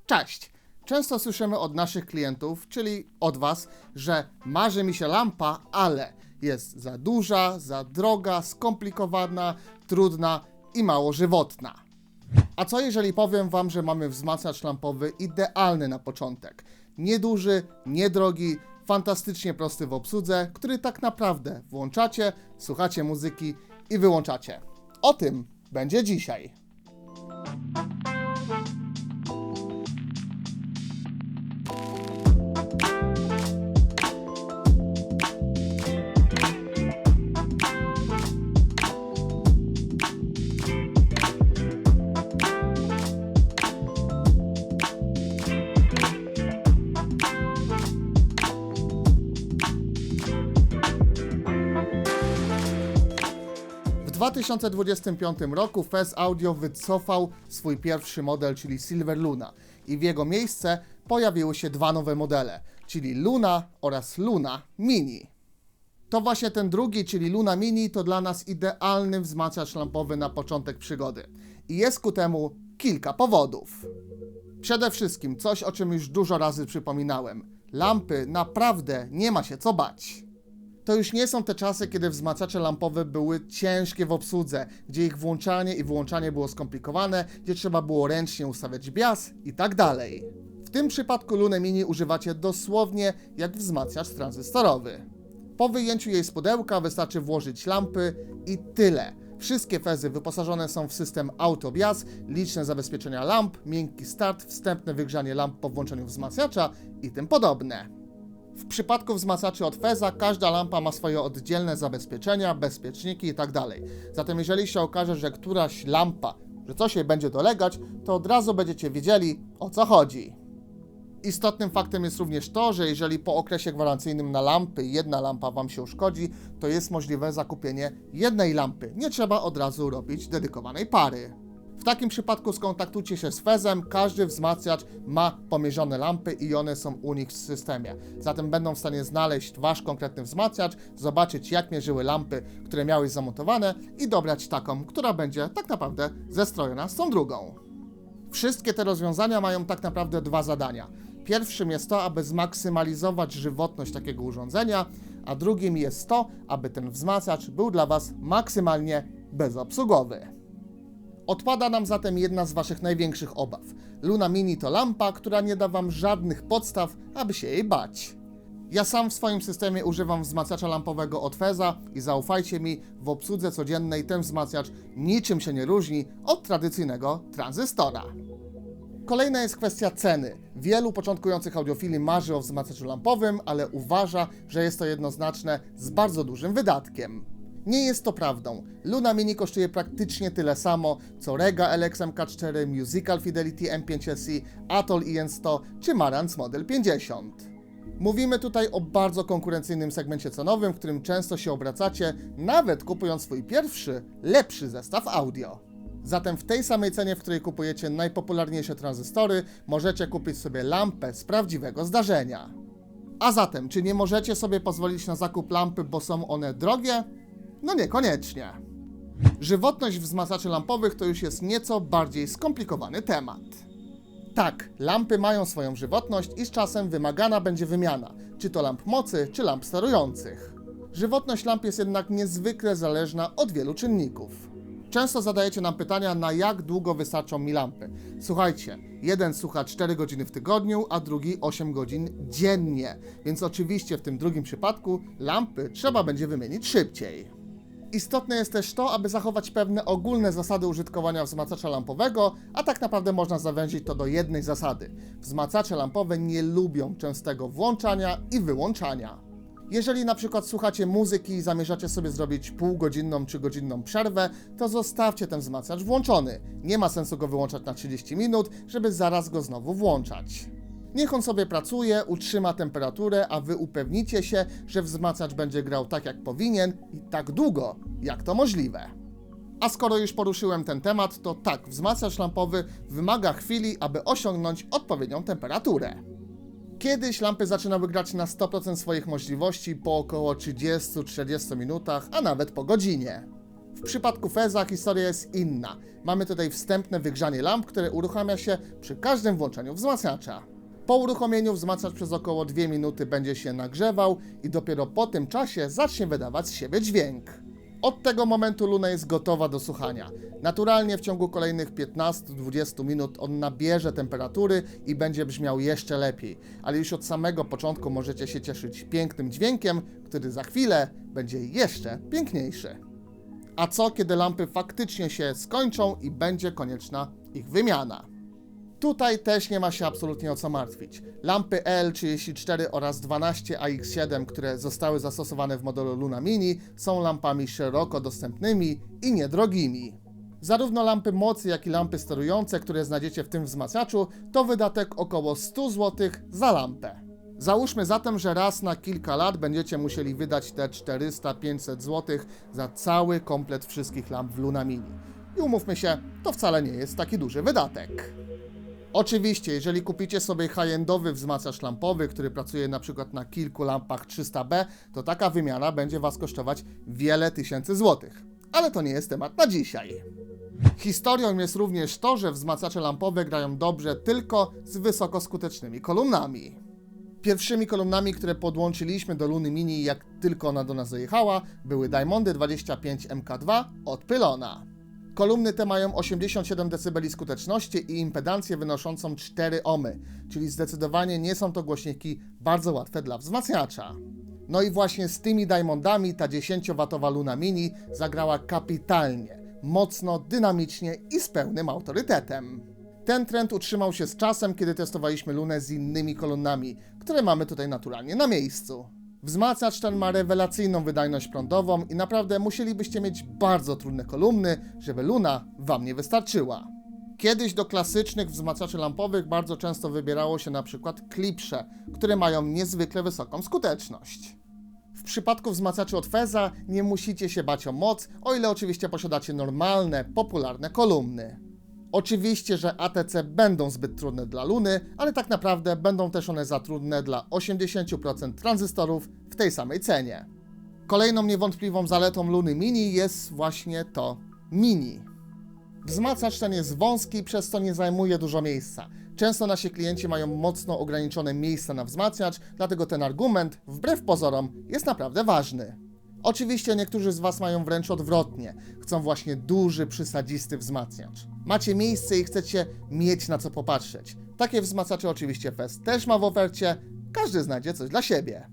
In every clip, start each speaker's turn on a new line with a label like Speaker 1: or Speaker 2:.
Speaker 1: Cześć! Często słyszymy od naszych klientów, czyli od Was, że marzy mi się lampa, ale jest za duża, za droga, skomplikowana, trudna i mało żywotna. A co jeżeli powiem Wam, że mamy wzmacniacz lampowy idealny na początek? Nieduży, niedrogi, fantastycznie prosty w obsłudze, który tak naprawdę włączacie, słuchacie muzyki i wyłączacie. O tym będzie dzisiaj. W 2025 roku Fez Audio wycofał swój pierwszy model, czyli Silver Luna, i w jego miejsce pojawiły się dwa nowe modele, czyli Luna oraz Luna Mini. To właśnie ten drugi, czyli Luna Mini, to dla nas idealny wzmacniacz lampowy na początek przygody. I jest ku temu kilka powodów. Przede wszystkim coś, o czym już dużo razy przypominałem. Lampy naprawdę nie ma się co bać. To już nie są te czasy, kiedy wzmacniacze lampowe były ciężkie w obsłudze, gdzie ich włączanie i wyłączanie było skomplikowane, gdzie trzeba było ręcznie ustawiać bias i tak dalej. W tym przypadku Lunę Mini używacie dosłownie jak wzmacniacz tranzystorowy. Po wyjęciu jej z pudełka wystarczy włożyć lampy i tyle. Wszystkie fezy wyposażone są w system AutoBias, liczne zabezpieczenia lamp, miękki start, wstępne wygrzanie lamp po włączeniu wzmacniacza i tym podobne. W przypadku wzmacniaczy od Feza każda lampa ma swoje oddzielne zabezpieczenia, bezpieczniki itd. Zatem jeżeli się okaże, że któraś lampa, że coś jej będzie dolegać, to od razu będziecie wiedzieli, o co chodzi. Istotnym faktem jest również to, że jeżeli po okresie gwarancyjnym na lampy jedna lampa Wam się uszkodzi, to jest możliwe zakupienie jednej lampy. Nie trzeba od razu robić dedykowanej pary. W takim przypadku skontaktujcie się z Fezem, każdy wzmacniacz ma pomierzone lampy i one są u nich w systemie. Zatem będą w stanie znaleźć Wasz konkretny wzmacniacz, zobaczyć jak mierzyły lampy, które miałeś zamontowane i dobrać taką, która będzie tak naprawdę zestrojona z tą drugą. Wszystkie te rozwiązania mają tak naprawdę dwa zadania. Pierwszym jest to, aby zmaksymalizować żywotność takiego urządzenia, a drugim jest to, aby ten wzmacniacz był dla Was maksymalnie bezobsługowy. Odpada nam zatem jedna z Waszych największych obaw. Luna Mini to lampa, która nie da Wam żadnych podstaw, aby się jej bać. Ja sam w swoim systemie używam wzmacniacza lampowego od Feza i zaufajcie mi, w obsłudze codziennej ten wzmacniacz niczym się nie różni od tradycyjnego tranzystora. Kolejna jest kwestia ceny. Wielu początkujących audiofili marzy o wzmacniaczu lampowym, ale uważa, że jest to jednoznaczne z bardzo dużym wydatkiem. Nie jest to prawdą. Luna Mini kosztuje praktycznie tyle samo, co Rega LX MK4, Musical Fidelity M5 SE, Atoll IN100 czy Marantz Model 50. Mówimy tutaj o bardzo konkurencyjnym segmencie cenowym, w którym często się obracacie, nawet kupując swój pierwszy, lepszy zestaw audio. Zatem w tej samej cenie, w której kupujecie najpopularniejsze tranzystory, możecie kupić sobie lampę z prawdziwego zdarzenia. A zatem, czy nie możecie sobie pozwolić na zakup lampy, bo są one drogie? No niekoniecznie. Żywotność wzmacniaczy lampowych to już jest nieco bardziej skomplikowany temat. Tak, lampy mają swoją żywotność i z czasem wymagana będzie wymiana, czy to lamp mocy, czy lamp sterujących. Żywotność lamp jest jednak niezwykle zależna od wielu czynników. Często zadajecie nam pytania, na jak długo wystarczą mi lampy. Słuchajcie, jeden słucha 4 godziny w tygodniu, a drugi 8 godzin dziennie, więc oczywiście w tym drugim przypadku lampy trzeba będzie wymienić szybciej. Istotne jest też to, aby zachować pewne ogólne zasady użytkowania wzmacniacza lampowego, a tak naprawdę można zawęzić to do jednej zasady. Wzmacniacze lampowe nie lubią częstego włączania i wyłączania. Jeżeli na przykład słuchacie muzyki i zamierzacie sobie zrobić półgodzinną czy godzinną przerwę, to zostawcie ten wzmacniacz włączony. Nie ma sensu go wyłączać na 30 minut, żeby zaraz go znowu włączać. Niech on sobie pracuje, utrzyma temperaturę, a Wy upewnicie się, że wzmacniacz będzie grał tak jak powinien i tak długo, jak to możliwe. A skoro już poruszyłem ten temat, to tak, wzmacniacz lampowy wymaga chwili, aby osiągnąć odpowiednią temperaturę. Kiedyś lampy zaczynały grać na 100% swoich możliwości po około 30-40 minutach, a nawet po godzinie. W przypadku Feza historia jest inna. Mamy tutaj wstępne wygrzanie lamp, które uruchamia się przy każdym włączeniu wzmacniacza. Po uruchomieniu wzmacniacz przez około 2 minuty będzie się nagrzewał i dopiero po tym czasie zacznie wydawać z siebie dźwięk. Od tego momentu Luna jest gotowa do słuchania. Naturalnie w ciągu kolejnych 15-20 minut on nabierze temperatury i będzie brzmiał jeszcze lepiej, ale już od samego początku możecie się cieszyć pięknym dźwiękiem, który za chwilę będzie jeszcze piękniejszy. A co kiedy lampy faktycznie się skończą i będzie konieczna ich wymiana? Tutaj też nie ma się absolutnie o co martwić. Lampy EL34 oraz 12AX7, które zostały zastosowane w modelu Luna Mini, są lampami szeroko dostępnymi i niedrogimi. Zarówno lampy mocy, jak i lampy sterujące, które znajdziecie w tym wzmacniaczu, to wydatek około 100 zł za lampę. Załóżmy zatem, że raz na kilka lat będziecie musieli wydać te 400-500 zł za cały komplet wszystkich lamp w Luna Mini. I umówmy się, to wcale nie jest taki duży wydatek. Oczywiście, jeżeli kupicie sobie high-endowy wzmacniacz lampowy, który pracuje na przykład na kilku lampach 300B, to taka wymiana będzie Was kosztować wiele tysięcy złotych. Ale to nie jest temat na dzisiaj. Historią jest również to, że wzmacniacze lampowe grają dobrze tylko z wysokoskutecznymi kolumnami. Pierwszymi kolumnami, które podłączyliśmy do Luny Mini, jak tylko ona do nas dojechała, były Diamondy 25 MK2 od Pylona. Kolumny te mają 87 dB skuteczności i impedancję wynoszącą 4 ohmy, czyli zdecydowanie nie są to głośniki bardzo łatwe dla wzmacniacza. No i właśnie z tymi Diamondami ta 10W Luna Mini zagrała kapitalnie, mocno, dynamicznie i z pełnym autorytetem. Ten trend utrzymał się z czasem, kiedy testowaliśmy Lunę z innymi kolumnami, które mamy tutaj naturalnie na miejscu. Wzmacniacz ten ma rewelacyjną wydajność prądową i naprawdę musielibyście mieć bardzo trudne kolumny, żeby Luna Wam nie wystarczyła. Kiedyś do klasycznych wzmacniaczy lampowych bardzo często wybierało się na przykład klipsze, które mają niezwykle wysoką skuteczność. W przypadku wzmacniaczy od Feza nie musicie się bać o moc, o ile oczywiście posiadacie normalne, popularne kolumny. Oczywiście, że ATC będą zbyt trudne dla Luny, ale tak naprawdę będą też one za trudne dla 80% tranzystorów w tej samej cenie. Kolejną niewątpliwą zaletą Luny Mini jest właśnie to Mini. Wzmacniacz ten jest wąski, przez co nie zajmuje dużo miejsca. Często nasi klienci mają mocno ograniczone miejsca na wzmacniacz, dlatego ten argument, wbrew pozorom, jest naprawdę ważny. Oczywiście niektórzy z Was mają wręcz odwrotnie, chcą właśnie duży, przysadzisty wzmacniacz. Macie miejsce i chcecie mieć na co popatrzeć. Takie wzmacniacze oczywiście Fez też ma w ofercie, każdy znajdzie coś dla siebie.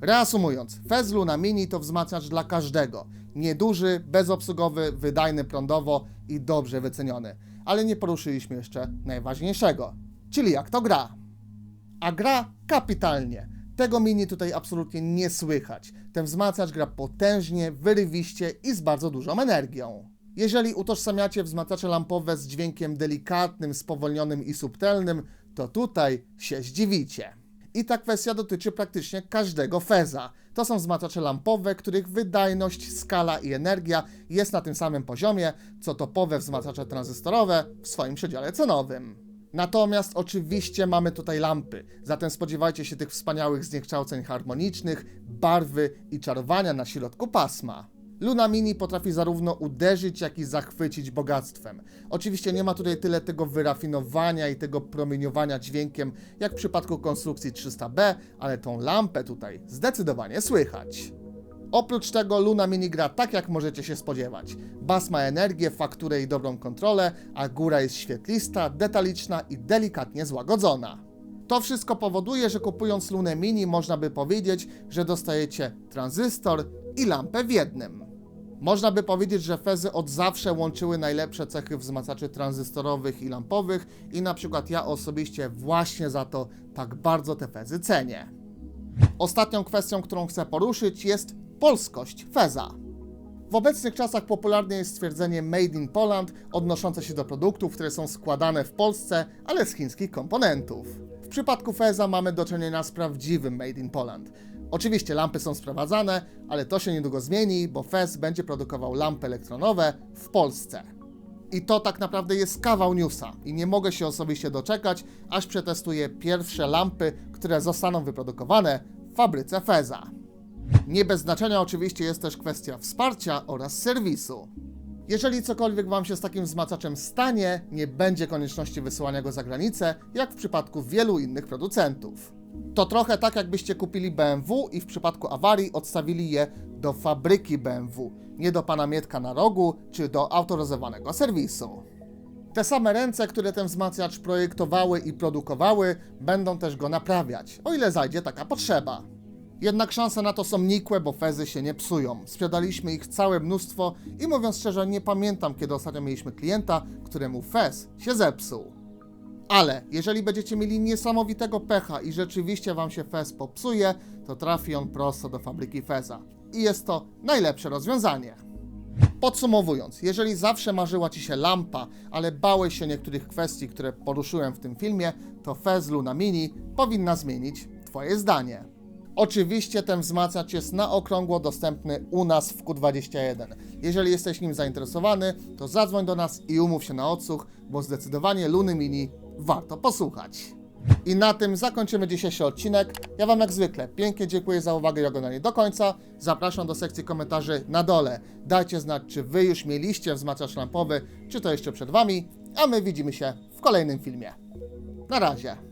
Speaker 1: Reasumując, Fez Luna Mini to wzmacniacz dla każdego. Nieduży, bezobsługowy, wydajny prądowo i dobrze wyceniony. Ale nie poruszyliśmy jeszcze najważniejszego, czyli jak to gra. A gra kapitalnie. Tego Mini tutaj absolutnie nie słychać. Ten wzmacniacz gra potężnie, wyrywiście i z bardzo dużą energią. Jeżeli utożsamiacie wzmacniacze lampowe z dźwiękiem delikatnym, spowolnionym i subtelnym, to tutaj się zdziwicie. I ta kwestia dotyczy praktycznie każdego Feza. To są wzmacniacze lampowe, których wydajność, skala i energia jest na tym samym poziomie, co topowe wzmacniacze tranzystorowe w swoim przedziale cenowym. Natomiast oczywiście mamy tutaj lampy, zatem spodziewajcie się tych wspaniałych zniekształceń harmonicznych, barwy i czarowania na środku pasma. Luna Mini potrafi zarówno uderzyć, jak i zachwycić bogactwem. Oczywiście nie ma tutaj tyle tego wyrafinowania i tego promieniowania dźwiękiem, jak w przypadku konstrukcji 300B, ale tą lampę tutaj zdecydowanie słychać. Oprócz tego Luna Mini gra tak, jak możecie się spodziewać. Bas ma energię, fakturę i dobrą kontrolę, a góra jest świetlista, detaliczna i delikatnie złagodzona. To wszystko powoduje, że kupując Lunę Mini można by powiedzieć, że dostajecie tranzystor i lampę w jednym. Można by powiedzieć, że Fezy od zawsze łączyły najlepsze cechy wzmacniaczy tranzystorowych i lampowych i na przykład ja osobiście właśnie za to tak bardzo te Fezy cenię. Ostatnią kwestią, którą chcę poruszyć, jest polskość Feza. W obecnych czasach popularne jest stwierdzenie Made in Poland odnoszące się do produktów, które są składane w Polsce, ale z chińskich komponentów. W przypadku Feza mamy do czynienia z prawdziwym Made in Poland. Oczywiście lampy są sprowadzane, ale to się niedługo zmieni, bo Fez będzie produkował lampy elektronowe w Polsce. I to tak naprawdę jest kawał newsa i nie mogę się osobiście doczekać, aż przetestuję pierwsze lampy, które zostaną wyprodukowane w fabryce Feza. Nie bez znaczenia oczywiście jest też kwestia wsparcia oraz serwisu. Jeżeli cokolwiek Wam się z takim wzmacniaczem stanie, nie będzie konieczności wysyłania go za granicę, jak w przypadku wielu innych producentów. To trochę tak, jakbyście kupili BMW i w przypadku awarii odstawili je do fabryki BMW, nie do pana Mietka na rogu czy do autoryzowanego serwisu. Te same ręce, które ten wzmacniacz projektowały i produkowały, będą też go naprawiać, o ile zajdzie taka potrzeba. Jednak szanse na to są nikłe, bo fezy się nie psują. Sprzedaliśmy ich całe mnóstwo i mówiąc szczerze, nie pamiętam, kiedy ostatnio mieliśmy klienta, któremu fez się zepsuł. Ale jeżeli będziecie mieli niesamowitego pecha i rzeczywiście Wam się fez popsuje, to trafi on prosto do fabryki feza. I jest to najlepsze rozwiązanie. Podsumowując, jeżeli zawsze marzyła Ci się lampa, ale bałeś się niektórych kwestii, które poruszyłem w tym filmie, to fez Luna Mini powinna zmienić Twoje zdanie. Oczywiście ten wzmacniacz jest na okrągło dostępny u nas w Q21. Jeżeli jesteś nim zainteresowany, to zadzwoń do nas i umów się na odsłuch, bo zdecydowanie Luny Mini warto posłuchać. I na tym zakończymy dzisiejszy odcinek. Ja Wam jak zwykle pięknie dziękuję za uwagę i oglądanie do końca. Zapraszam do sekcji komentarzy na dole. Dajcie znać, czy Wy już mieliście wzmacniacz lampowy, czy to jeszcze przed Wami, a my widzimy się w kolejnym filmie. Na razie.